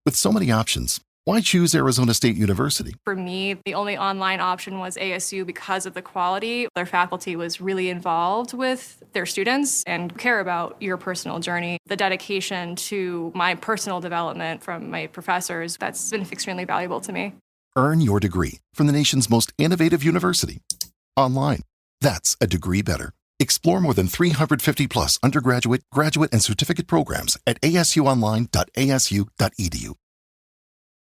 With so many options, why choose Arizona State University? For me, the only online option was ASU because of the quality. Their faculty was really involved with their students and care about your personal journey. The dedication to my personal development from my professors, that's been extremely valuable to me. Earn your degree from the nation's most innovative university. Online. That's a degree better. Explore more than 350 plus undergraduate, graduate, and certificate programs at asuonline.asu.edu.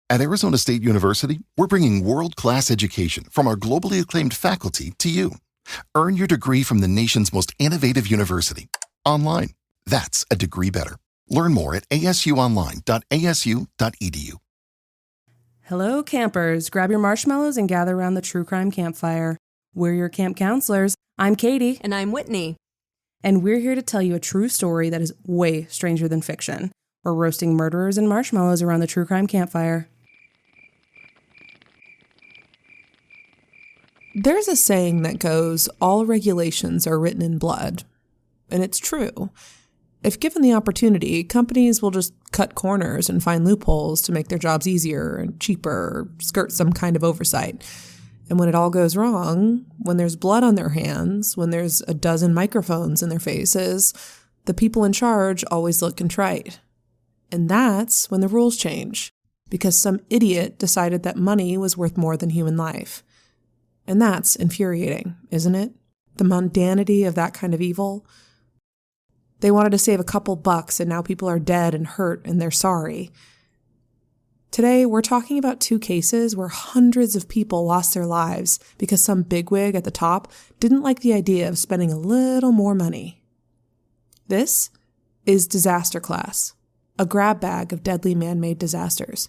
At Arizona State University, we're bringing world-class education from our globally acclaimed faculty to you. Earn your degree from the nation's most innovative university. Online. That's a degree better. Learn more at asuonline.asu.edu. Hello, campers. Grab your marshmallows and gather around the True Crime Campfire. We're your camp counselors. I'm Katie. And I'm Whitney. And we're here to tell you a true story that is way stranger than fiction. We're roasting murderers and marshmallows around the True Crime Campfire. There's a saying that goes, all regulations are written in blood. And it's true. If given the opportunity, companies will just cut corners and find loopholes to make their jobs easier and cheaper, or skirt some kind of oversight. And when it all goes wrong, when there's blood on their hands, when there's a dozen microphones in their faces, the people in charge always look contrite. And that's when the rules change, because some idiot decided that money was worth more than human life. And that's infuriating, isn't it? The mundanity of that kind of evil. They wanted to save a couple bucks, and now people are dead and hurt, and they're sorry. Today, we're talking about two cases where hundreds of people lost their lives because some bigwig at the top didn't like the idea of spending a little more money. This is Disaster Class, a grab bag of deadly man-made disasters.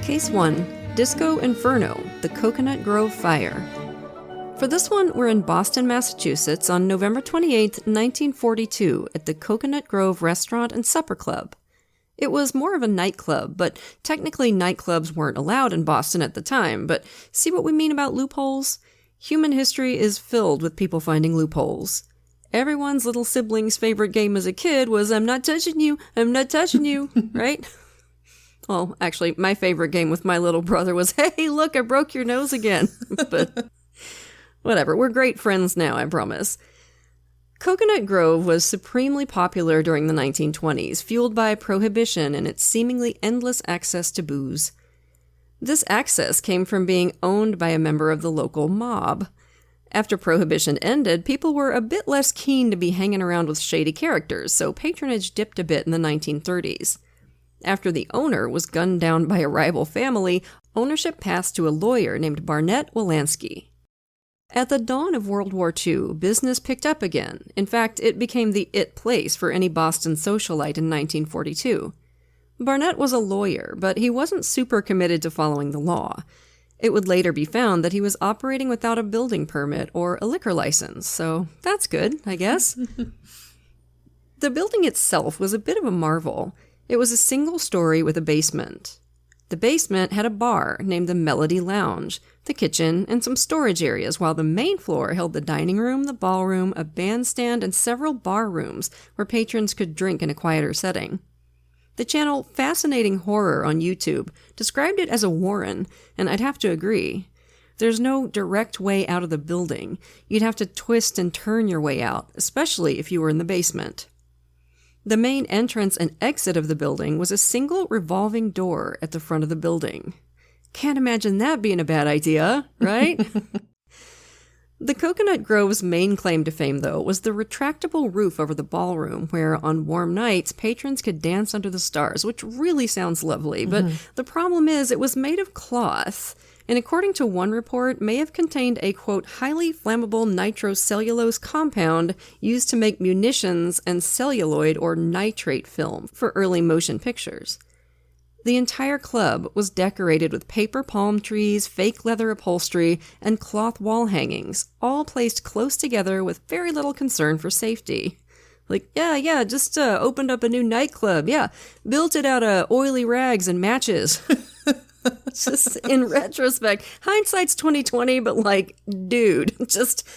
Case 1, Disco Inferno, the Coconut Grove Fire. For this one, we're in Boston, Massachusetts on November 28, 1942 at the Coconut Grove Restaurant and Supper Club. It was more of a nightclub, but technically nightclubs weren't allowed in Boston at the time, but see what we mean about loopholes? Human history is filled with people finding loopholes. Everyone's little sibling's favorite game as a kid was, I'm not touching you, right? Well, actually, my favorite game with my little brother was, hey, look, I broke your nose again. But whatever, we're great friends now, I promise. Coconut Grove was supremely popular during the 1920s, fueled by Prohibition and its seemingly endless access to booze. This access came from being owned by a member of the local mob. After Prohibition ended, people were a bit less keen to be hanging around with shady characters, so patronage dipped a bit in the 1930s. After the owner was gunned down by a rival family, ownership passed to a lawyer named Barnett Wilansky. At the dawn of World War II, business picked up again. In fact, it became the it place for any Boston socialite in 1942. Barnett was a lawyer, but he wasn't super committed to following the law. It would later be found that he was operating without a building permit or a liquor license, so that's good, I guess. The building itself was a bit of a marvel. It was a single story with a basement. The basement had a bar named the Melody Lounge, the kitchen, and some storage areas, while the main floor held the dining room, the ballroom, a bandstand, and several bar rooms where patrons could drink in a quieter setting. The channel Fascinating Horror on YouTube described it as a warren, and I'd have to agree. There's no direct way out of the building. You'd have to twist and turn your way out, especially if you were in the basement. The main entrance and exit of the building was a single revolving door at the front of the building. Can't imagine that being a bad idea, right? The Coconut Grove's main claim to fame, though, was the retractable roof over the ballroom, where on warm nights, patrons could dance under the stars, which really sounds lovely. But the problem is it was made of cloth, and according to one report, may have contained a, quote, highly flammable nitrocellulose compound used to make munitions and celluloid or nitrate film for early motion pictures. The entire club was decorated with paper palm trees, fake leather upholstery, and cloth wall hangings, all placed close together with very little concern for safety. Like, just opened up a new nightclub, built it out of oily rags and matches. Just in retrospect, hindsight's 2020, but like, dude, just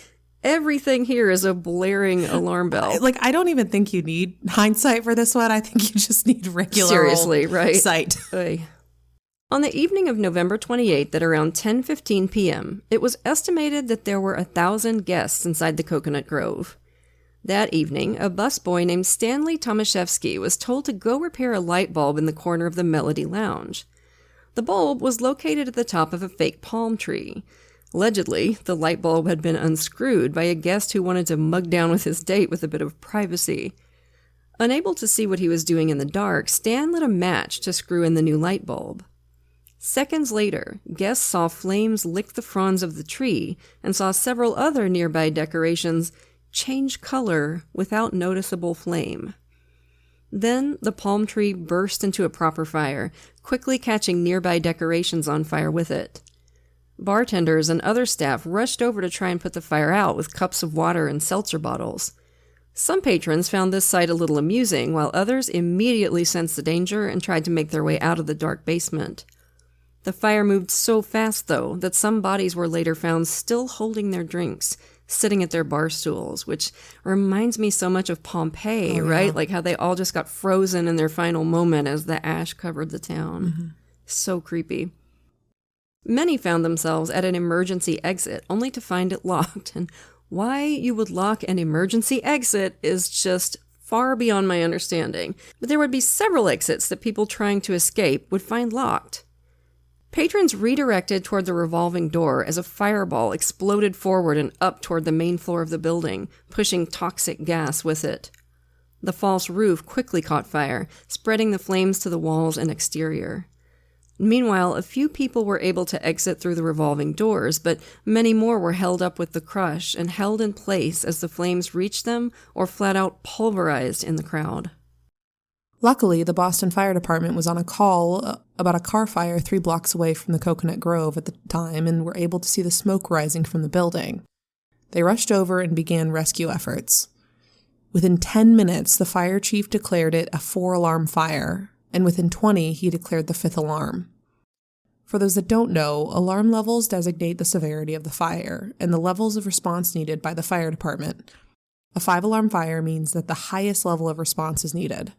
everything here is a blaring alarm bell. Like, I don't even think you need hindsight for this one. I think you just need regular Seriously, right? sight. Oy. On the evening of November 28th at around 10:15 p.m., it was estimated that there were 1,000 guests inside the Coconut Grove. That evening, a busboy named Stanley Tomaszewski was told to go repair a light bulb in the corner of the Melody Lounge. The bulb was located at the top of a fake palm tree. Allegedly, the light bulb had been unscrewed by a guest who wanted to mug down with his date with a bit of privacy. Unable to see what he was doing in the dark, Stan lit a match to screw in the new light bulb. Seconds later, guests saw flames lick the fronds of the tree and saw several other nearby decorations change color without noticeable flame. Then the palm tree burst into a proper fire, quickly catching nearby decorations on fire with it. Bartenders and other staff rushed over to try and put the fire out with cups of water and seltzer bottles. Some patrons found this sight a little amusing, while others immediately sensed the danger and tried to make their way out of the dark basement. The fire moved so fast, though, that some bodies were later found still holding their drinks, sitting at their bar stools, which reminds me so much of Pompeii, right? Like how they all just got frozen in their final moment as the ash covered the town. Mm-hmm. So creepy. Many found themselves at an emergency exit, only to find it locked. And why you would lock an emergency exit is just far beyond my understanding. But there would be several exits that people trying to escape would find locked. Patrons redirected toward the revolving door as a fireball exploded forward and up toward the main floor of the building, pushing toxic gas with it. The false roof quickly caught fire, spreading the flames to the walls and exterior. Meanwhile, a few people were able to exit through the revolving doors, but many more were held up with the crush and held in place as the flames reached them or flat out pulverized in the crowd. Luckily, the Boston Fire Department was on a call about a car fire 3 blocks away from the Coconut Grove at the time and were able to see the smoke rising from the building. They rushed over and began rescue efforts. Within 10 minutes, the fire chief declared it a 4-alarm fire, and within 20, he declared the 5th alarm. For those that don't know, alarm levels designate the severity of the fire and the levels of response needed by the fire department. A 5-alarm fire means that the highest level of response is needed.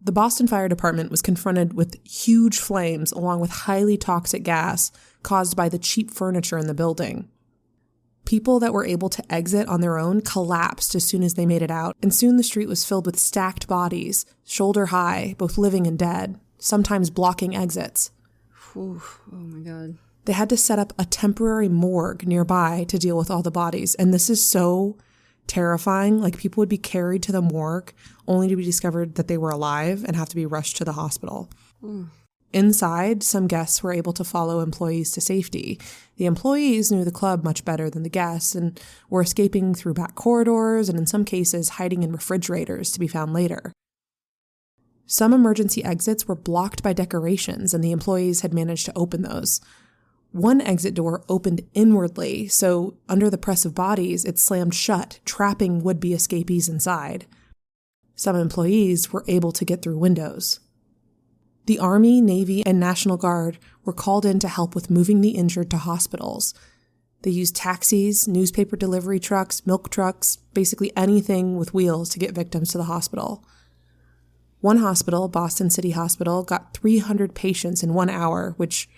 The Boston Fire Department was confronted with huge flames along with highly toxic gas caused by the cheap furniture in the building. People that were able to exit on their own collapsed as soon as they made it out, and soon the street was filled with stacked bodies, shoulder high, both living and dead, sometimes blocking exits. Ooh, oh my God. They had to set up a temporary morgue nearby to deal with all the bodies, and this is so terrifying. Like, people would be carried to the morgue only to be discovered that they were alive and have to be rushed to the hospital. Inside, some guests were able to follow employees to safety. The employees knew the club much better than the guests and were escaping through back corridors and in some cases hiding in refrigerators to be found later. Some emergency exits were blocked by decorations and the employees had managed to open those. One exit door opened inwardly, so under the press of bodies, it slammed shut, trapping would-be escapees inside. Some employees were able to get through windows. The Army, Navy, and National Guard were called in to help with moving the injured to hospitals. They used taxis, newspaper delivery trucks, milk trucks, basically anything with wheels to get victims to the hospital. One hospital, Boston City Hospital, got 300 patients in 1 hour, which,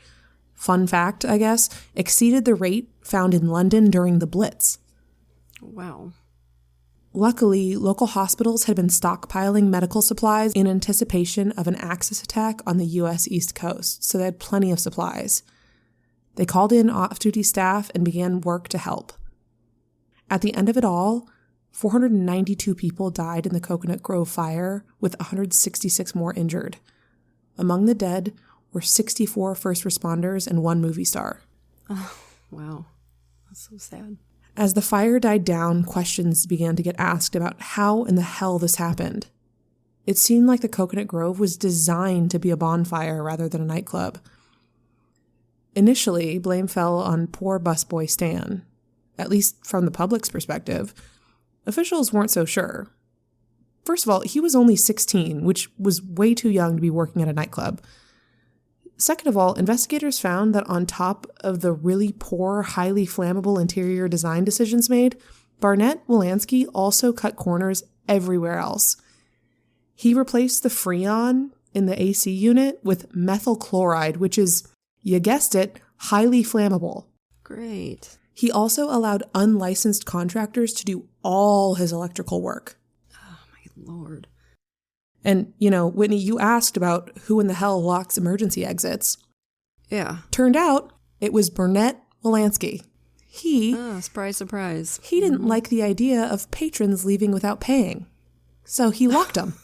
fun fact, I guess, exceeded the rate found in London during the Blitz. Wow. Luckily, local hospitals had been stockpiling medical supplies in anticipation of an Axis attack on the U.S. East Coast, so they had plenty of supplies. They called in off-duty staff and began work to help. At the end of it all, 492 people died in the Coconut Grove fire, with 166 more injured. Among the dead were 64 first responders and 1 movie star. Oh, wow. That's so sad. As the fire died down, questions began to get asked about how in the hell this happened. It seemed like the Coconut Grove was designed to be a bonfire rather than a nightclub. Initially, blame fell on poor busboy Stan. At least from the public's perspective, officials weren't so sure. First of all, he was only 16, which was way too young to be working at a nightclub. Second of all, investigators found that on top of the really poor, highly flammable interior design decisions made, Barnett Wolanski also cut corners everywhere else. He replaced the Freon in the AC unit with methyl chloride, which is, you guessed it, highly flammable. Great. He also allowed unlicensed contractors to do all his electrical work. Oh, my Lord. And, Whitney, you asked about who in the hell locks emergency exits. Yeah. Turned out it was Barnett Wolanski. Surprise, surprise. He didn't like the idea of patrons leaving without paying, so he locked them.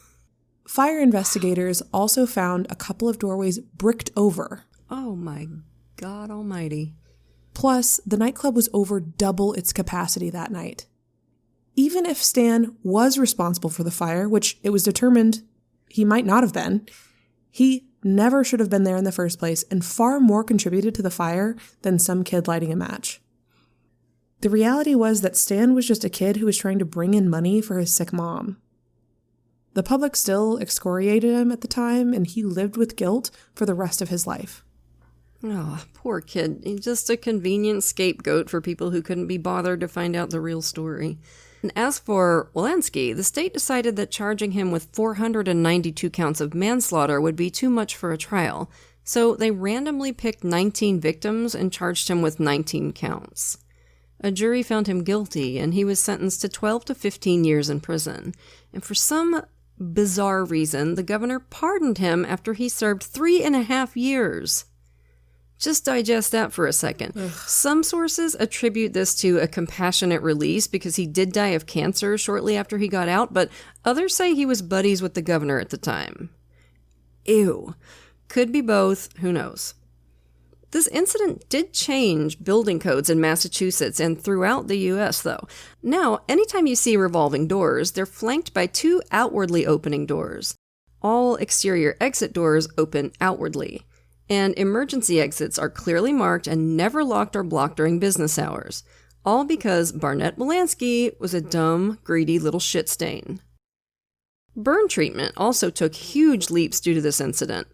Fire investigators also found a couple of doorways bricked over. Oh my God almighty. Plus, the nightclub was over double its capacity that night. Even if Stan was responsible for the fire, which it was determined he might not have been, he never should have been there in the first place and far more contributed to the fire than some kid lighting a match. The reality was that Stan was just a kid who was trying to bring in money for his sick mom. The public still excoriated him at the time, and he lived with guilt for the rest of his life. Oh, poor kid. He's just a convenient scapegoat for people who couldn't be bothered to find out the real story. And as for Wolanski, the state decided that charging him with 492 counts of manslaughter would be too much for a trial, so they randomly picked 19 victims and charged him with 19 counts. A jury found him guilty, and he was sentenced to 12 to 15 years in prison. And for some bizarre reason, the governor pardoned him after he served 3.5 years. Just digest that for a second. Ugh. Some sources attribute this to a compassionate release because he did die of cancer shortly after he got out, but others say he was buddies with the governor at the time. Ew. Could be both, who knows. This incident did change building codes in Massachusetts and throughout the U.S., though. Now, anytime you see revolving doors, they're flanked by 2 outwardly opening doors. All exterior exit doors open outwardly, and emergency exits are clearly marked and never locked or blocked during business hours, all because Barnett Wolanski was a dumb, greedy little shit stain. Burn treatment also took huge leaps due to this incident.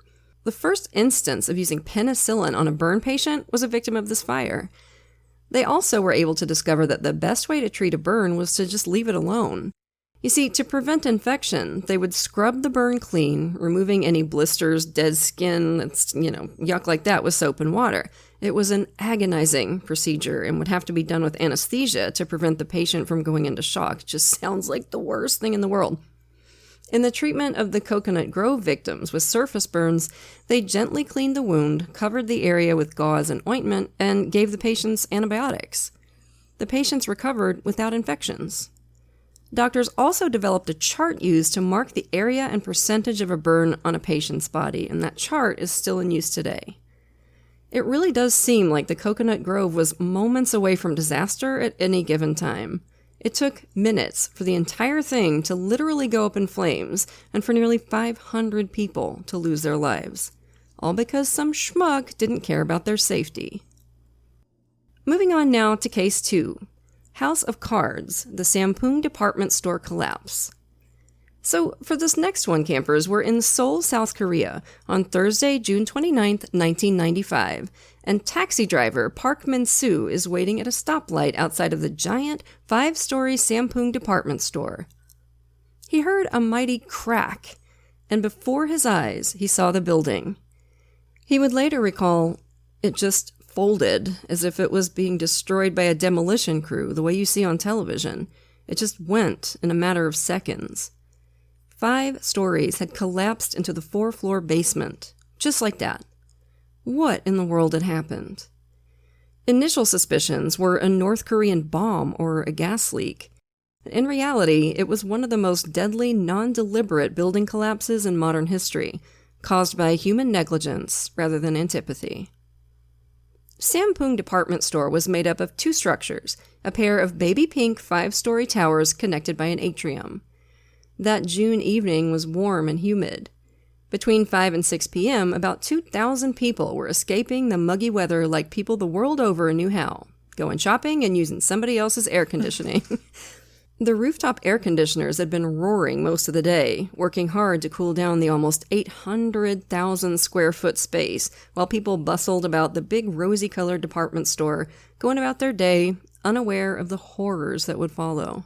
The first instance of using penicillin on a burn patient was a victim of this fire. They also were able to discover that the best way to treat a burn was to just leave it alone. You see, to prevent infection, they would scrub the burn clean, removing any blisters, dead skin, yuck like that with soap and water. It was an agonizing procedure and would have to be done with anesthesia to prevent the patient from going into shock. It just sounds like the worst thing in the world. In the treatment of the Coconut Grove victims with surface burns, they gently cleaned the wound, covered the area with gauze and ointment, and gave the patients antibiotics. The patients recovered without infections. Doctors also developed a chart used to mark the area and percentage of a burn on a patient's body, and that chart is still in use today. It really does seem like the Coconut Grove was moments away from disaster at any given time. It took minutes for the entire thing to literally go up in flames and for nearly 500 people to lose their lives, all because some schmuck didn't care about their safety. Moving on now to Case 2, House of Cards, the Sampoong department store collapse. So for this next one, campers, we're in Seoul, South Korea on Thursday, June 29th, 1995, and taxi driver Park Min-soo is waiting at a stoplight outside of the giant 5-story Sampoong department store. He heard a mighty crack, and before his eyes, he saw the building. He would later recall it just folded as if it was being destroyed by a demolition crew, the way you see on television. It just went in a matter of seconds. 5 stories had collapsed into the 4-floor basement, just like that. What in the world had happened? Initial suspicions were a North Korean bomb or a gas leak. In reality, it was one of the most deadly, non-deliberate building collapses in modern history, caused by human negligence rather than antipathy. Sampoong department store was made up of 2 structures, a pair of baby pink 5-story towers connected by an atrium. That June evening was warm and humid. Between 5 and 6 p.m., about 2,000 people were escaping the muggy weather like people the world over knew how, going shopping and using somebody else's air conditioning. The rooftop air conditioners had been roaring most of the day, working hard to cool down the almost 800,000 square foot space, while people bustled about the big rosy-colored department store, going about their day, unaware of the horrors that would follow.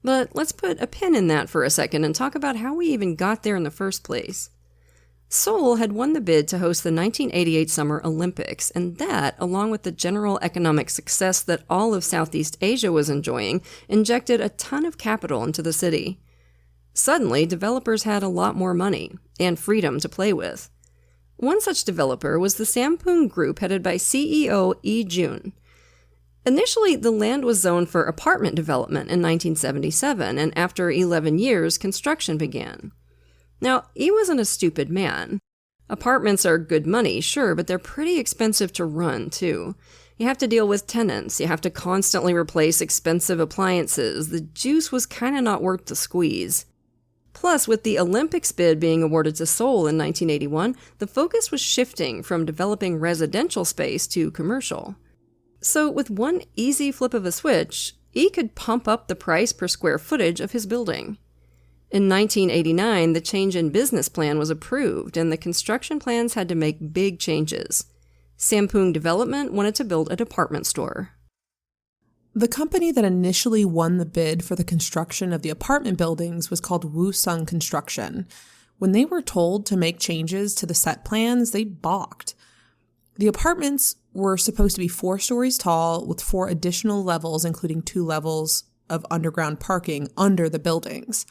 But let's put a pin in that for a second and talk about how we even got there in the first place. Seoul had won the bid to host the 1988 Summer Olympics, and that, along with the general economic success that all of Southeast Asia was enjoying, injected a ton of capital into the city. Suddenly, developers had a lot more money and freedom to play with. One such developer was the Sampoong Group headed by CEO Lee Jun. Initially, the land was zoned for apartment development in 1977, and after 11 years, construction began. Now, he wasn't a stupid man. Apartments are good money, sure, but they're pretty expensive to run, too. You have to deal with tenants, you have to constantly replace expensive appliances. The juice was kinda not worth the squeeze. Plus, with the Olympics bid being awarded to Seoul in 1981, the focus was shifting from developing residential space to commercial. So, with one easy flip of a switch, he could pump up the price per square footage of his building. In 1989, the change in business plan was approved, and the construction plans had to make big changes. Sampoong Development wanted to build a department store. The company that initially won the bid for the construction of the apartment buildings was called Woosung Construction. When they were told to make changes to the set plans, they balked. The apartments were supposed to be 4 stories tall with 4 additional levels, including 2 levels of underground parking under the buildings.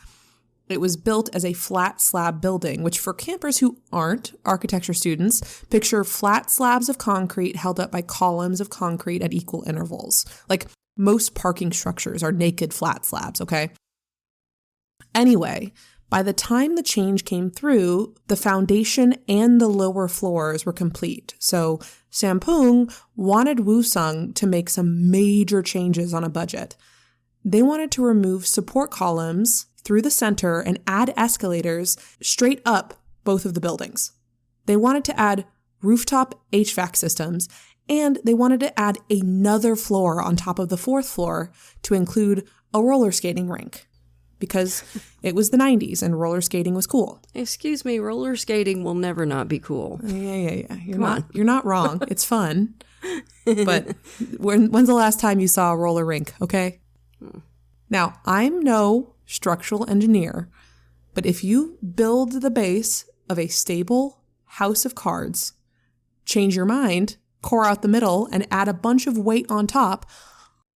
It was built as a flat slab building, which for campers who aren't architecture students, picture flat slabs of concrete held up by columns of concrete at equal intervals. Like most parking structures are naked flat slabs, okay? Anyway, by the time the change came through, the foundation and the lower floors were complete. So Sampoong wanted Woosung to make some major changes on a budget. They wanted to remove support columns through the center and add escalators straight up both of the buildings. They wanted to add rooftop HVAC systems, and they wanted to add another floor on top of the 4th floor to include a roller skating rink, because it was the 90s and roller skating was cool. Excuse me, roller skating will never not be cool. Yeah. You're not wrong. It's fun. But when's the last time you saw a roller rink, okay? Now, I'm no structural engineer, but if you build the base of a stable house of cards, change your mind, core out the middle, and add a bunch of weight on top,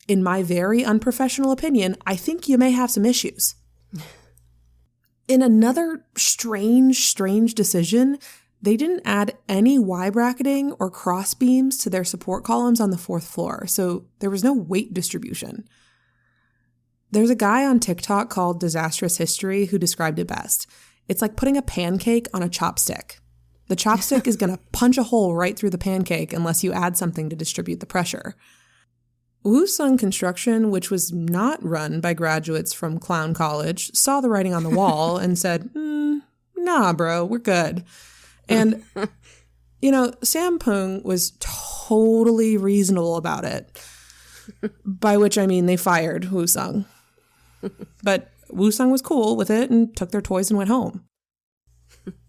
in my very unprofessional opinion, I think you may have some issues. In another strange decision, they didn't add any Y bracketing or cross beams to their support columns on the 4th floor, so there was no weight distribution. There's a guy on TikTok called Disastrous History who described it best. It's like putting a pancake on a chopstick. The chopstick is going to punch a hole right through the pancake unless you add something to distribute the pressure. Woosung Construction, which was not run by graduates from Clown College, saw the writing on the wall and said, nah, bro, we're good. And, Sampoong was totally reasonable about it, by which I mean they fired Woosung. But Woosung was cool with it and took their toys and went home.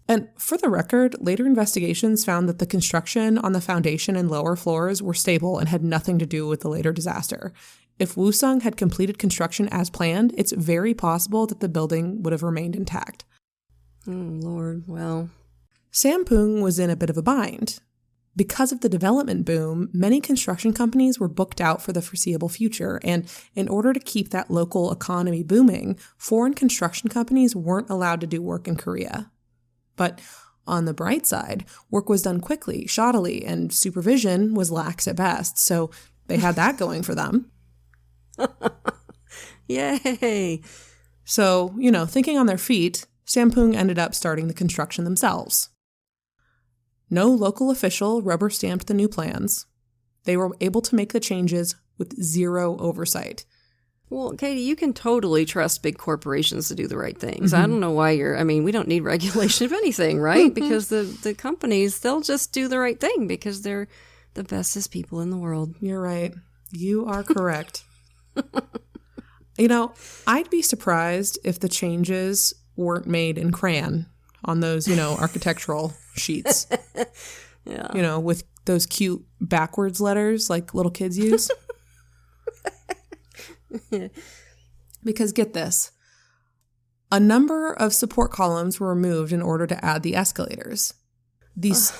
And for the record, later investigations found that the construction on the foundation and lower floors were stable and had nothing to do with the later disaster. If Woosung had completed construction as planned, it's very possible that the building would have remained intact. Oh, Lord, well. Sampoong was in a bit of a bind. Because of the development boom, many construction companies were booked out for the foreseeable future, and in order to keep that local economy booming, foreign construction companies weren't allowed to do work in Korea. But on the bright side, work was done quickly, shoddily, and supervision was lax at best, so they had that going for them. Yay! So, thinking on their feet, Sampoong ended up starting the construction themselves. No local official rubber-stamped the new plans. They were able to make the changes with zero oversight. Well, Katie, you can totally trust big corporations to do the right things. I don't know why we don't need regulation of anything, right? Because the companies, they'll just do the right thing because they're the bestest people in the world. You're right. You are correct. You know, I'd be surprised if the changes weren't made in crayon on those, architectural sheets. Yeah. With those cute backwards letters like little kids use. Because get this, a number of support columns were removed in order to add the escalators. These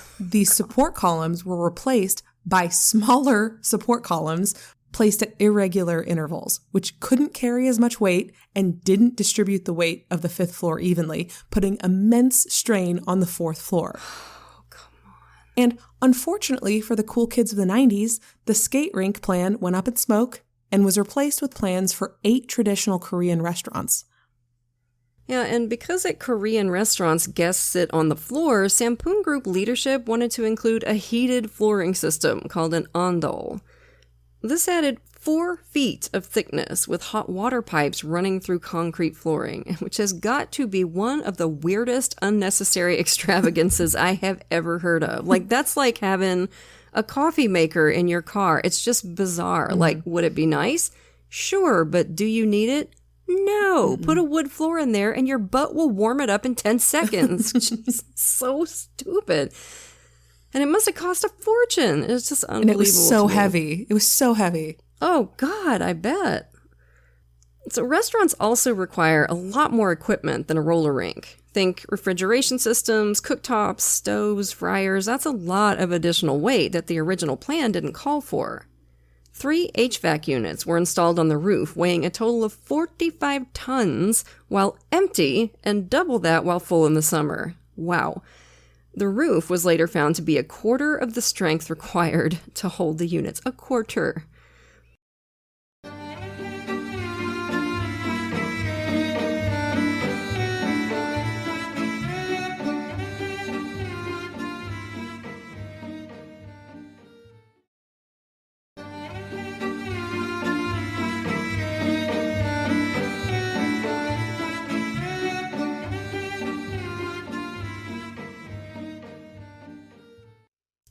support columns were replaced by smaller support columns placed at irregular intervals, which couldn't carry as much weight and didn't distribute the weight of the 5th floor evenly, putting immense strain on the 4th floor. Oh, come on. And unfortunately for the cool kids of the 90s, the skate rink plan went up in smoke and was replaced with plans for 8 traditional Korean restaurants. Yeah, and because at Korean restaurants guests sit on the floor, Sampoong Group leadership wanted to include a heated flooring system called an ondol. This added 4 feet of thickness with hot water pipes running through concrete flooring, which has got to be one of the weirdest unnecessary extravagances I have ever heard of. Like, that's like having a coffee maker in your car. It's just bizarre. Mm-hmm. Like, would it be nice? Sure, but do you need it? No. Put a wood floor in there and your butt will warm it up in 10 seconds. Just so stupid. And it must have cost a fortune. It was just unbelievable. And it was so heavy. It was so heavy. Oh, God, I bet. So restaurants also require a lot more equipment than a roller rink. Think refrigeration systems, cooktops, stoves, fryers. That's a lot of additional weight that the original plan didn't call for. 3 HVAC units were installed on the roof, weighing a total of 45 tons while empty, and double that while full in the summer. Wow. The roof was later found to be a quarter of the strength required to hold the units. A quarter.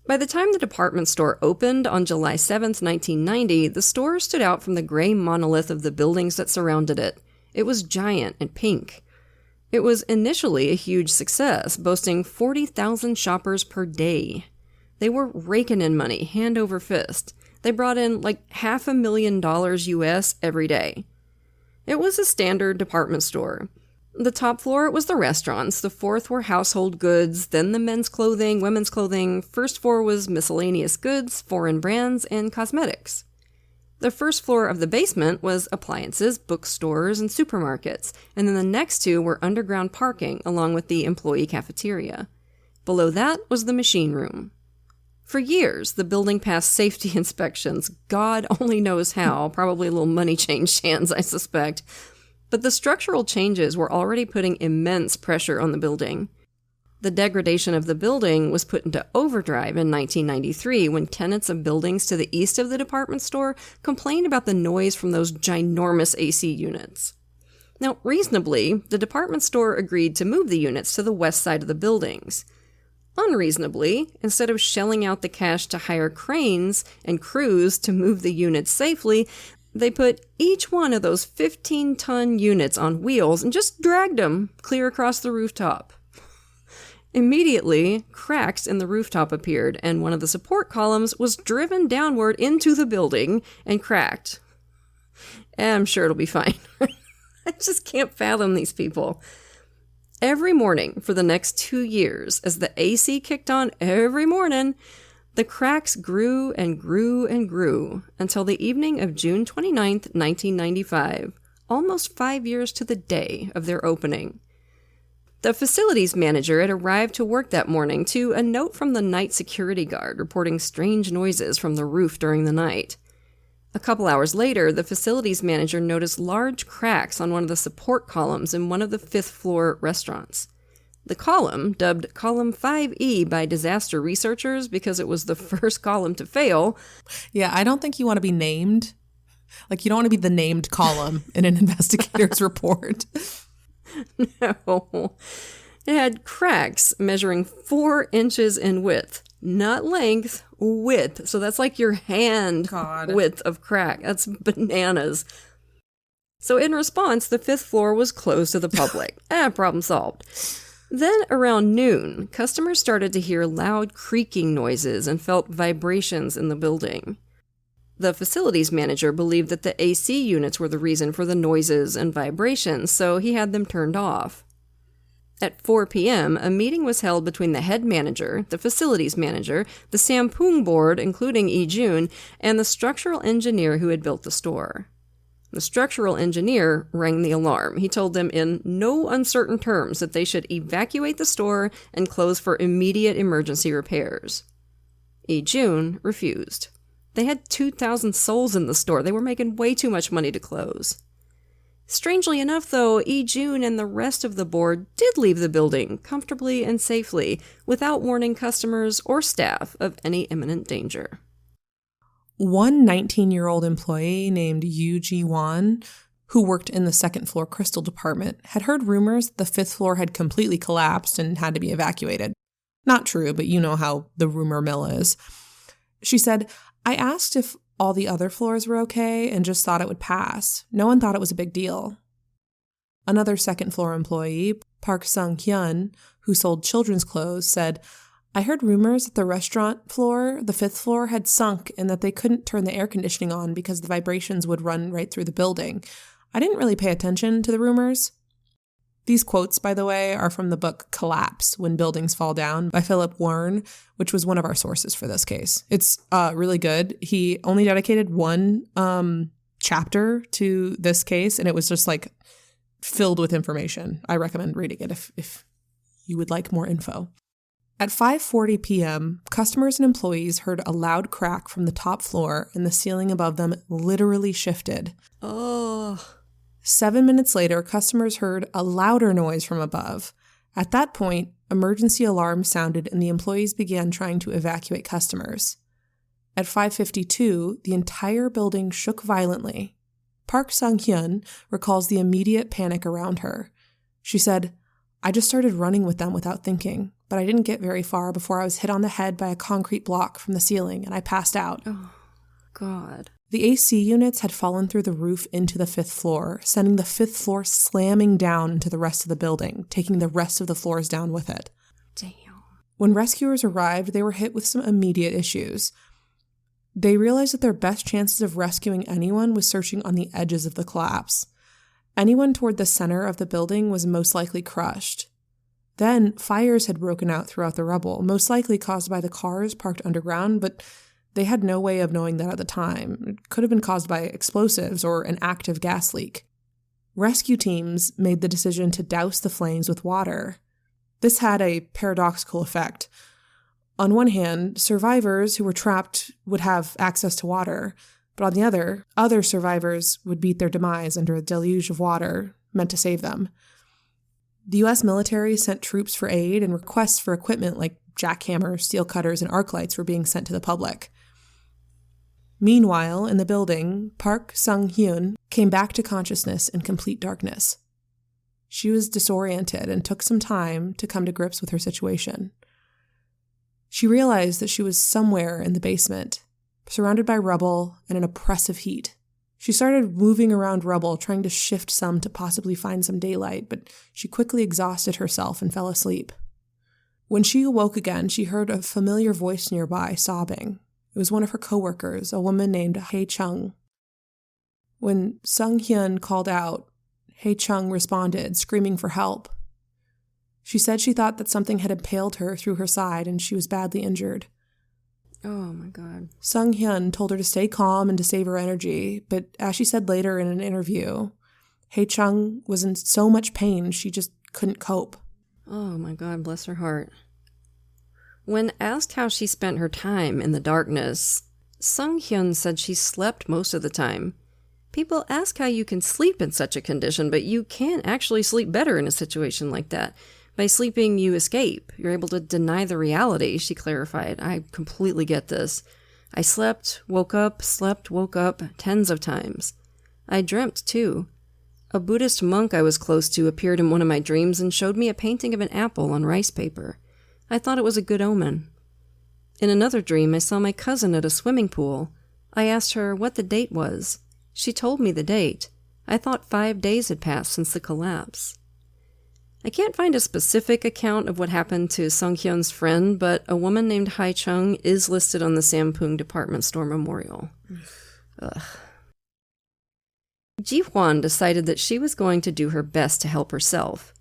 By the time the department store opened on July 7th, 1990, the store stood out from the gray monolith of the buildings that surrounded it. It was giant and pink. It was initially a huge success, boasting 40,000 shoppers per day. They were raking in money, hand over fist. They brought in like $500,000 US every day. It was a standard department store. The top floor was the restaurants, the 4th were household goods, then the men's clothing, women's clothing, 1st floor was miscellaneous goods, foreign brands, and cosmetics. The 1st floor of the basement was appliances, bookstores, and supermarkets, and then the next 2 were underground parking along with the employee cafeteria. Below that was the machine room. For years, the building passed safety inspections, God only knows how, probably a little money changed hands, I suspect. But the structural changes were already putting immense pressure on the building. The degradation of the building was put into overdrive in 1993 when tenants of buildings to the east of the department store complained about the noise from those ginormous AC units. Now, reasonably, the department store agreed to move the units to the west side of the buildings. Unreasonably, instead of shelling out the cash to hire cranes and crews to move the units safely, they put each one of those 15-ton units on wheels and just dragged them clear across the rooftop. Immediately, cracks in the rooftop appeared, and one of the support columns was driven downward into the building and cracked. I'm sure it'll be fine. I just can't fathom these people. Every morning for the next 2 years, as the AC kicked on every morning, the cracks grew and grew and grew until the evening of June 29th, 1995, almost 5 years to the day of their opening. The facilities manager had arrived to work that morning to a note from the night security guard reporting strange noises from the roof during the night. A couple hours later, the facilities manager noticed large cracks on one of the support columns in one of the 5th floor restaurants. The column, dubbed Column 5E by disaster researchers because it was the first column to fail. Yeah, I don't think you want to be named. Like, you don't want to be the named column in an investigator's report. No. It had cracks measuring 4 inches in width. Not length, width. So that's like your hand width of crack. That's bananas. So in response, the 5th floor was closed to the public. Problem solved. Then around noon, customers started to hear loud creaking noises and felt vibrations in the building. The facilities manager believed that the AC units were the reason for the noises and vibrations, so he had them turned off. At 4 p.m., a meeting was held between the head manager, the facilities manager, the Sampoong board, including Jun, and the structural engineer who had built the store. The structural engineer rang the alarm. He told them in no uncertain terms that they should evacuate the store and close for immediate emergency repairs. Jun refused. They had 2,000 souls in the store. They were making way too much money to close. Strangely enough, though, Jun and the rest of the board did leave the building comfortably and safely without warning customers or staff of any imminent danger. One 19-year-old employee named Yu Ji-won, who worked in the second-floor crystal department, had heard rumors the 5th floor had completely collapsed and had to be evacuated. Not true, but you know how the rumor mill is. She said, "I asked if all the other floors were okay and just thought it would pass. No one thought it was a big deal." Another second-floor employee, Park Sung-hyun, who sold children's clothes, said, "I heard rumors that the restaurant floor, the 5th floor, had sunk and that they couldn't turn the air conditioning on because the vibrations would run right through the building. I didn't really pay attention to the rumors." These quotes, by the way, are from the book Collapse, When Buildings Fall Down by Philip Warren, which was one of our sources for this case. It's really good. He only dedicated one chapter to this case, and it was just like filled with information. I recommend reading it if you would like more info. At 5:40 p.m., customers and employees heard a loud crack from the top floor, and the ceiling above them literally shifted. Oh. 7 minutes later, customers heard a louder noise from above. At that point, emergency alarms sounded and the employees began trying to evacuate customers. At 5:52, the entire building shook violently. Park Sung-hyun recalls the immediate panic around her. She said, "I just started running with them without thinking, but I didn't get very far before I was hit on the head by a concrete block from the ceiling and I passed out." Oh, God. The AC units had fallen through the roof into the 5th floor, sending the 5th floor slamming down into the rest of the building, taking the rest of the floors down with it. Damn. When rescuers arrived, they were hit with some immediate issues. They realized that their best chances of rescuing anyone was searching on the edges of the collapse. Anyone toward the center of the building was most likely crushed. Then, fires had broken out throughout the rubble, most likely caused by the cars parked underground, but they had no way of knowing that at the time. It could have been caused by explosives or an active gas leak. Rescue teams made the decision to douse the flames with water. This had a paradoxical effect. On one hand, survivors who were trapped would have access to water, but on the other survivors would meet their demise under a deluge of water meant to save them. The U.S. military sent troops for aid, and requests for equipment like jackhammers, steel cutters, and arc lights were being sent to the public. Meanwhile, in the building, Park Sung-hyun came back to consciousness in complete darkness. She was disoriented and took some time to come to grips with her situation. She realized that she was somewhere in the basement, surrounded by rubble and an oppressive heat. She started moving around rubble, trying to shift some to possibly find some daylight, but she quickly exhausted herself and fell asleep. When she awoke again, she heard a familiar voice nearby, sobbing. It was one of her coworkers, a woman named Hae Chung. When Sung-hyun called out, Hae Chung responded, screaming for help. She said she thought that something had impaled her through her side and she was badly injured. Oh my God. Sung-hyun told her to stay calm and to save her energy, but as she said later in an interview, Hae Chung was in so much pain she just couldn't cope. Oh my God, bless her heart. When asked how she spent her time in the darkness, Sung-hyun said she slept most of the time. People ask how you can sleep in such a condition, but you can actually sleep better in a situation like that. By sleeping, you escape. You're able to deny the reality, she clarified. I completely get this. I slept, woke up, tens of times. I dreamt, too. A Buddhist monk I was close to appeared in one of my dreams and showed me a painting of an apple on rice paper. I thought it was a good omen. In another dream, I saw my cousin at a swimming pool. I asked her what the date was. She told me the date. I thought 5 days had passed since the collapse. I can't find a specific account of what happened to Sung-hyun's friend, but a woman named Hai Chung is listed on the Sampoong department store memorial. Ugh. Ji-hwan decided that she was going to do her best to help herself.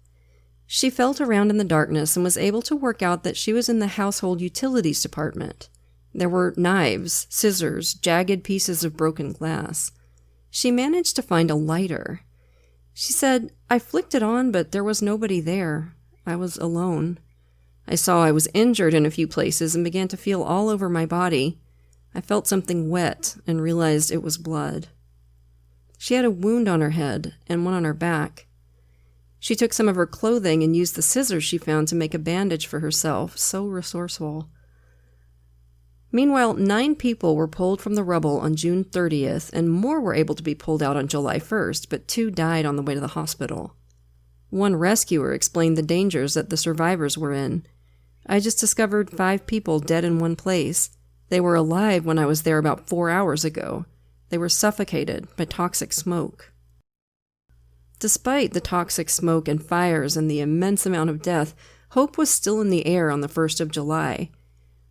She felt around in the darkness and was able to work out that she was in the household utilities department. There were knives, scissors, jagged pieces of broken glass. She managed to find a lighter. She said, "I flicked it on, but there was nobody there. I was alone. I saw I was injured in a few places and began to feel all over my body. I felt something wet and realized it was blood." She had a wound on her head and one on her back. She took some of her clothing and used the scissors she found to make a bandage for herself. So resourceful. Meanwhile, 9 people were pulled from the rubble on June 30th, and more were able to be pulled out on July 1st, but 2 died on the way to the hospital. One rescuer explained the dangers that the survivors were in. "I just discovered 5 people dead in one place. They were alive when I was there about 4 hours ago. They were suffocated by toxic smoke." Despite the toxic smoke and fires and the immense amount of death, hope was still in the air on the 1st of July.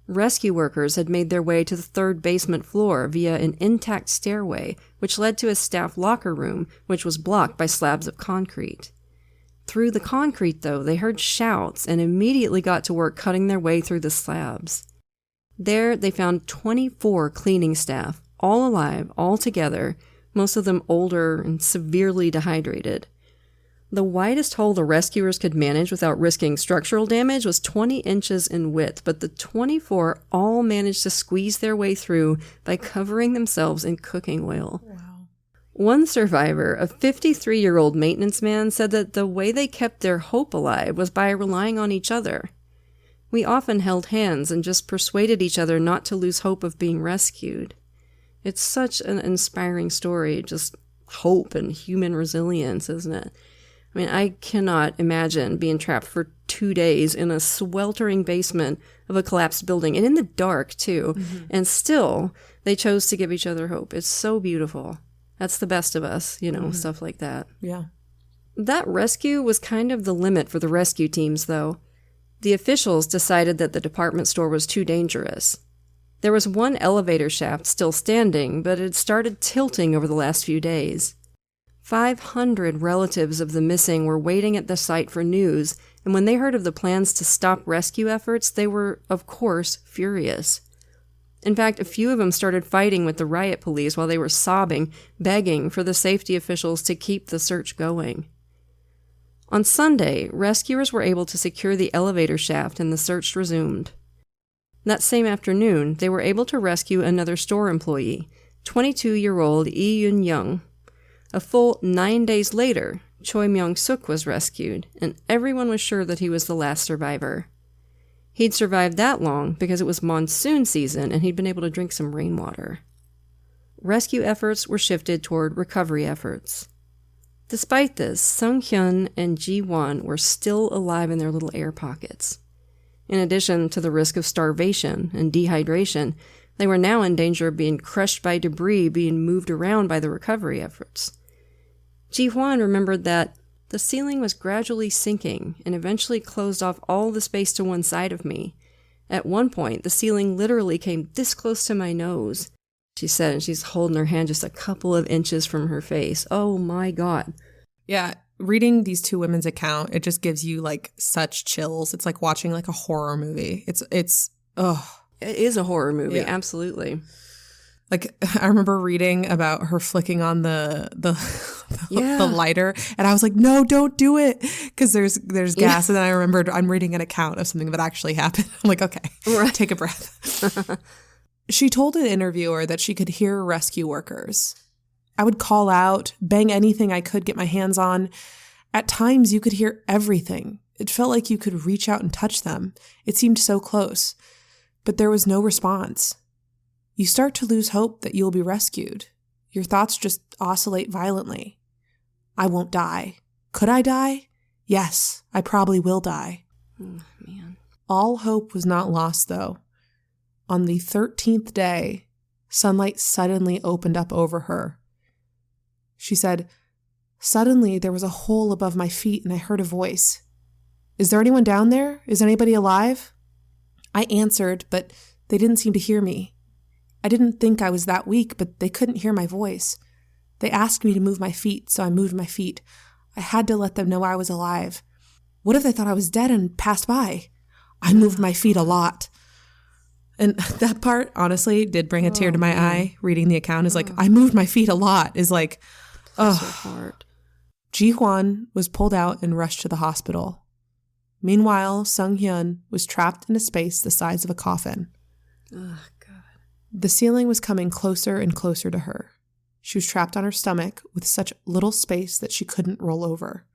Rescue workers had made their way to the 3rd basement floor via an intact stairway, which led to a staff locker room, which was blocked by slabs of concrete. Through the concrete, though, they heard shouts and immediately got to work cutting their way through the slabs. There, they found 24 cleaning staff, all alive, all together, most of them older and severely dehydrated. The widest hole the rescuers could manage without risking structural damage was 20 inches in width, but the 24 all managed to squeeze their way through by covering themselves in cooking oil. Wow. One survivor, a 53-year-old maintenance man, said that the way they kept their hope alive was by relying on each other. "We often held hands and just persuaded each other not to lose hope of being rescued." It's such an inspiring story, just hope and human resilience, isn't it? I mean, I cannot imagine being trapped for 2 days in a sweltering basement of a collapsed building, and in the dark, too. Mm-hmm. And still, they chose to give each other hope. It's so beautiful. That's the best of us, stuff like that. Yeah. That rescue was kind of the limit for the rescue teams, though. The officials decided that the department store was too dangerous. There was one elevator shaft still standing, but it had started tilting over the last few days. 500 relatives of the missing were waiting at the site for news, and when they heard of the plans to stop rescue efforts, they were, of course, furious. In fact, a few of them started fighting with the riot police while they were sobbing, begging for the safety officials to keep the search going. On Sunday, rescuers were able to secure the elevator shaft and the search resumed. That same afternoon, they were able to rescue another store employee, 22-year-old Lee Yun-young. A full 9 days later, Choi Myung-suk was rescued, and everyone was sure that he was the last survivor. He'd survived that long because it was monsoon season and he'd been able to drink some rainwater. Rescue efforts were shifted toward recovery efforts. Despite this, Sung-hyun and Ji-won were still alive in their little air pockets. In addition to the risk of starvation and dehydration, they were now in danger of being crushed by debris being moved around by the recovery efforts. Ji-hwan remembered that the ceiling was gradually sinking and eventually closed off all the space to one side of me. At one point, the ceiling literally came this close to my nose, she said, and she's holding her hand just a couple of inches from her face. Oh my God. Yeah, reading these 2 women's account, it just gives you such chills. It's like watching a horror movie. It's It is a horror movie, yeah. Absolutely. I remember reading about her flicking on the lighter, and I was like, no, don't do it, because there's gas. Yeah. And then I remembered I'm reading an account of something that actually happened. I'm like, okay, right. Take a breath. She told an interviewer that she could hear rescue workers. "I would call out, bang anything I could get my hands on. At times you could hear everything. It felt like you could reach out and touch them. It seemed so close. But there was no response. You start to lose hope that you'll be rescued. Your thoughts just oscillate violently. I won't die. Could I die? Yes, I probably will die." Oh, man. All hope was not lost, though. On the 13th day, sunlight suddenly opened up over her. She said, Suddenly, there was a hole above my feet and I heard a voice. Is there anyone down there? Is anybody alive? I answered, but they didn't seem to hear me. I didn't think I was that weak, but they couldn't hear my voice. They asked me to move my feet, so I moved my feet. I had to let them know I was alive. What if they thought I was dead and passed by? I moved my feet a lot. And that part, honestly, did bring a tear to my eye. Reading the account is like, I moved my feet a lot, is like, so hard. Ji-hwan was pulled out and rushed to the hospital. Meanwhile, Sung-hyun was trapped in a space the size of a coffin. Oh, God. The ceiling was coming closer and closer to her. She was trapped on her stomach with such little space that she couldn't roll over.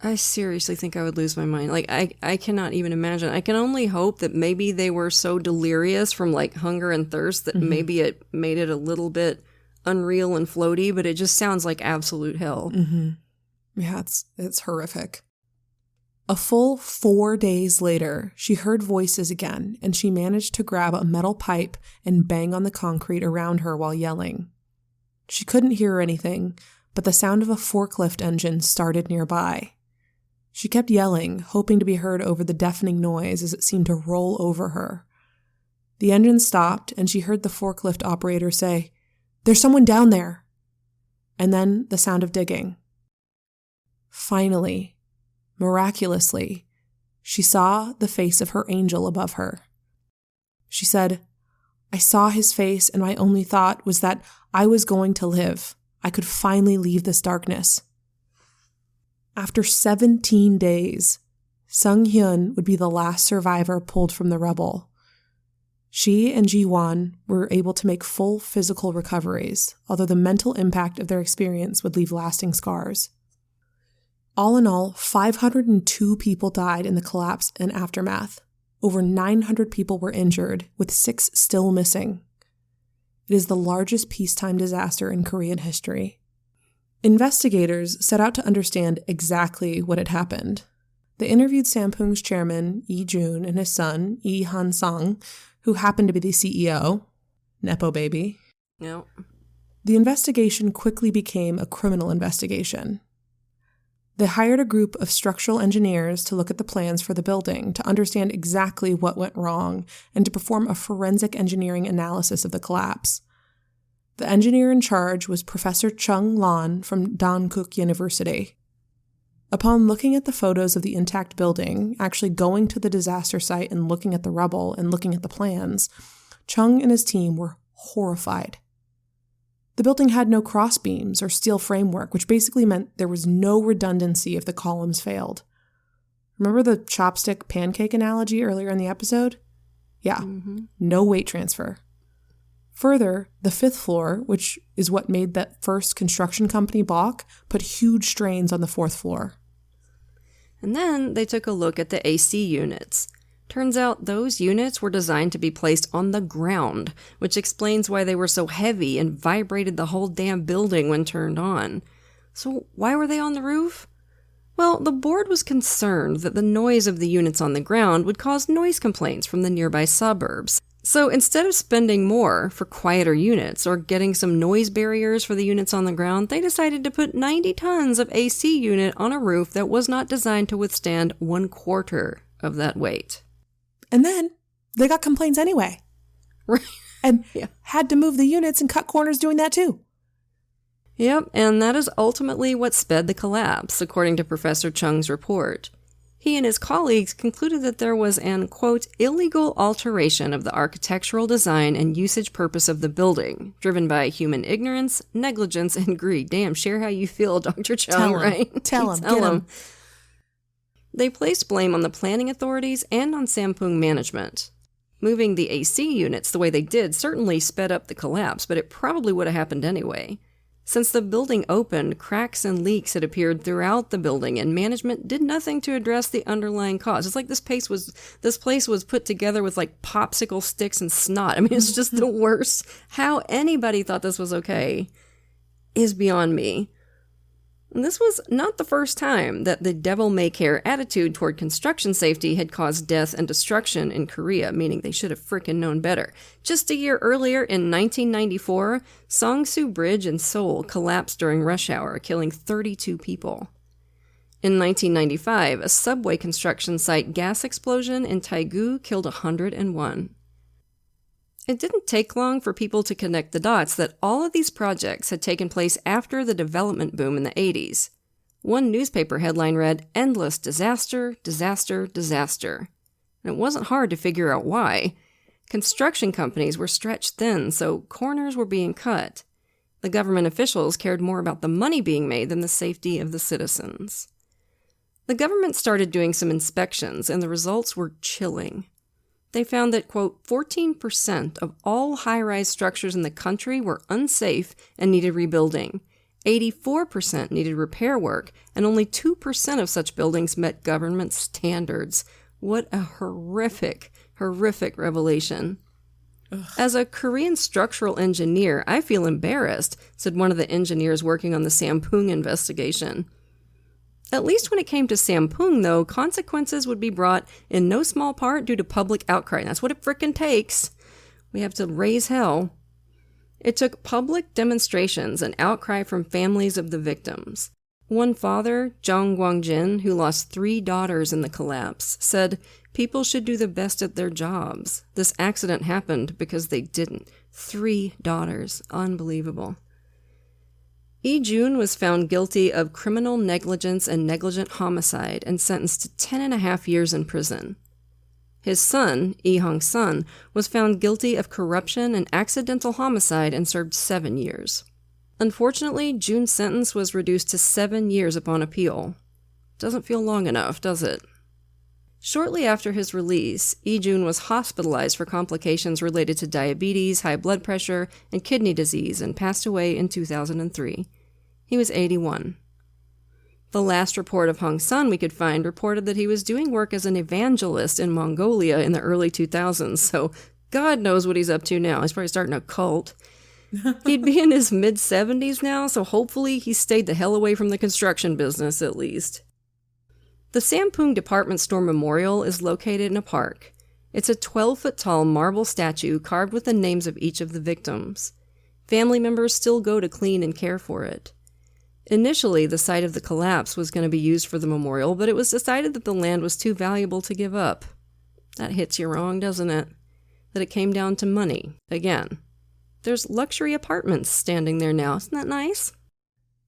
I seriously think I would lose my mind. Like, I cannot even imagine. I can only hope that maybe they were so delirious from, like, hunger and thirst that maybe it made it a little bit unreal and floaty, but it just sounds like absolute hell. Yeah, it's horrific. A full 4 days later, she heard voices again, and she managed to grab a metal pipe and bang on the concrete around her while yelling. She couldn't hear anything, but the sound of a forklift engine started nearby. She kept yelling, hoping to be heard over the deafening noise as it seemed to roll over her. The engine stopped, and she heard the forklift operator say, "There's someone down there." And then the sound of digging. Finally, miraculously, she saw the face of her angel above her. She said, "I saw his face, and my only thought was that I was going to live. I could finally leave this darkness." After 17 days, Sung-hyun would be the last survivor pulled from the rubble. She and Ji-hwan were able to make full physical recoveries, although the mental impact of their experience would leave lasting scars. All in all, 502 people died in the collapse and aftermath. Over 900 people were injured, with 6 still missing. It is the largest peacetime disaster in Korean history. Investigators set out to understand exactly what had happened. They interviewed Sampoong's chairman, Lee Jun, and his son, Lee Han-sung, who happened to be the CEO. Nepo baby. Yep. The investigation quickly became a criminal investigation. They hired a group of structural engineers to look at the plans for the building, to understand exactly what went wrong, and to perform a forensic engineering analysis of the collapse. The engineer in charge was Professor Chung Lon from Dankook University. Upon looking at the photos of the intact building, actually going to the disaster site and looking at the rubble and looking at the plans, Chung and his team were horrified. The building had no crossbeams or steel framework, which basically meant there was no redundancy if the columns failed. Remember the chopstick pancake analogy earlier in the episode? Yeah, no weight transfer. Further, the 5th floor, which is what made that first construction company balk, put huge strains on the 4th floor. And then they took a look at the AC units. Turns out those units were designed to be placed on the ground, which explains why they were so heavy and vibrated the whole damn building when turned on. So why were they on the roof? Well, the board was concerned that the noise of the units on the ground would cause noise complaints from the nearby suburbs. So instead of spending more for quieter units or getting some noise barriers for the units on the ground, they decided to put 90 tons of AC unit on a roof that was not designed to withstand 1/4 of that weight. And then they got complaints anyway. Right. And had to move the units and cut corners doing that too. Yep, and that is ultimately what sped the collapse, according to Professor Chung's report. He and his colleagues concluded that there was an, quote, illegal alteration of the architectural design and usage purpose of the building, driven by human ignorance, negligence, and greed. Damn, share how you feel, Dr. Chung, right? Tell him. They placed blame on the planning authorities and on Sampoong management. Moving the AC units the way they did certainly sped up the collapse, but it probably would have happened anyway. Since the building opened, cracks and leaks had appeared throughout the building, and management did nothing to address the underlying cause. It's like this place was put together with like popsicle sticks and snot. I mean, it's just the worst. How anybody thought this was okay is beyond me. This was not the first time that the devil-may-care attitude toward construction safety had caused death and destruction in Korea, meaning they should have frickin' known better. Just a year earlier, in 1994, Songsu Bridge in Seoul collapsed during rush hour, killing 32 people. In 1995, a subway construction site gas explosion in Taegu killed 101. It didn't take long for people to connect the dots that all of these projects had taken place after the development boom in the 80s. One newspaper headline read, "Endless disaster, disaster, disaster." And it wasn't hard to figure out why. Construction companies were stretched thin, so corners were being cut. The government officials cared more about the money being made than the safety of the citizens. The government started doing some inspections, and the results were chilling. They found that, quote, 14% of all high-rise structures in the country were unsafe and needed rebuilding. 84% needed repair work, and only 2% of such buildings met government standards. What a horrific, horrific revelation. Ugh. As a Korean structural engineer, I feel embarrassed, said one of the engineers working on the Sampoong investigation. At least when it came to Sampoong, though, consequences would be brought in no small part due to public outcry. That's what it frickin' takes. We have to raise hell. It took public demonstrations and outcry from families of the victims. One father, Jong Gwang-jin, who lost 3 daughters in the collapse, said people should do the best at their jobs. This accident happened because they didn't. 3 daughters. Unbelievable. Lee Jun was found guilty of criminal negligence and negligent homicide and sentenced to 10.5 years in prison. His son, Lee Hong-sun, was found guilty of corruption and accidental homicide and served 7 years. Unfortunately, Jun's sentence was reduced to 7 years upon appeal. Doesn't feel long enough, does it? Shortly after his release, Lee Jun was hospitalized for complications related to diabetes, high blood pressure, and kidney disease and passed away in 2003. He was 81. The last report of Hong-sun we could find reported that he was doing work as an evangelist in Mongolia in the early 2000s, so God knows what he's up to now. He's probably starting a cult. He'd be in his mid-70s now, so hopefully he stayed the hell away from the construction business at least. The Sampoong Department Store Memorial is located in a park. It's a 12-foot-tall marble statue carved with the names of each of the victims. Family members still go to clean and care for it. Initially, the site of the collapse was going to be used for the memorial, but it was decided that the land was too valuable to give up. That hits you wrong, doesn't it? That it came down to money, again. There's luxury apartments standing there now. Isn't that nice?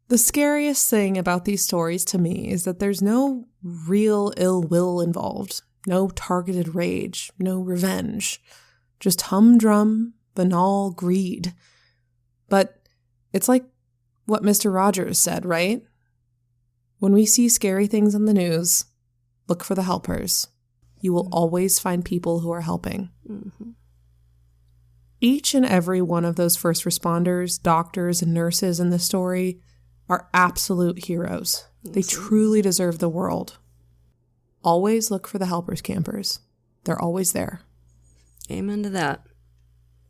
The scariest thing about these stories to me is that there's no real ill will involved, no targeted rage, no revenge, just humdrum, banal greed. But it's like what Mr. Rogers said, right? When we see scary things on the news, look for the helpers. You will always find people who are helping. Mm-hmm. Each and every one of those first responders, doctors, and nurses in this story are absolute heroes. They truly deserve the world. Always look for the helpers, campers. They're always there. Amen to that.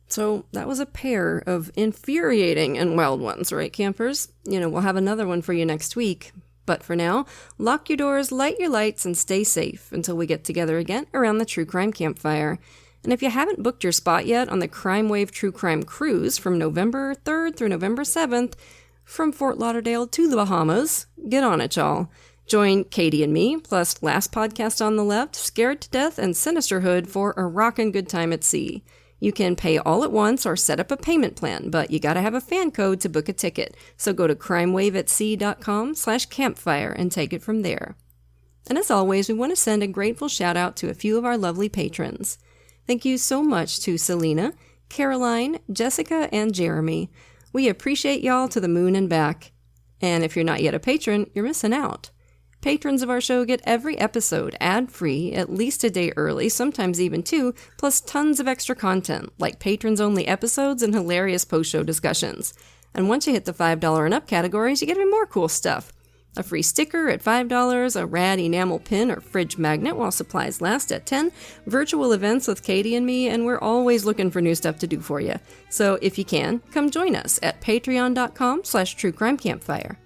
So that was a pair of infuriating and wild ones, right, campers? We'll have another one for you next week. But for now, lock your doors, light your lights, and stay safe until we get together again around the True Crime Campfire. And if you haven't booked your spot yet on the CRIMEWAVE True Crime Cruise from November 3rd through November 7th, from Fort Lauderdale to the Bahamas, get on it, y'all. Join Katie and me, plus Last Podcast on the Left, Scared to Death, and Sinisterhood for a rockin' good time at sea. You can pay all at once or set up a payment plan, but you gotta have a fan code to book a ticket. So go to crimewaveatsea.com/campfire and take it from there. And as always, we want to send a grateful shout out to a few of our lovely patrons. Thank you so much to Selena, Caroline, Jessica, and Jeremy. We appreciate y'all to the moon and back. And if you're not yet a patron, you're missing out. Patrons of our show get every episode ad-free, at least a day early, sometimes even 2, plus tons of extra content, like patrons-only episodes and hilarious post-show discussions. And once you hit the $5 and up categories, you get even more cool stuff. A free sticker at $5, a rad enamel pin or fridge magnet while supplies last at $10, virtual events with Katie and me, and we're always looking for new stuff to do for you. So if you can, come join us at patreon.com/truecrimecampfire.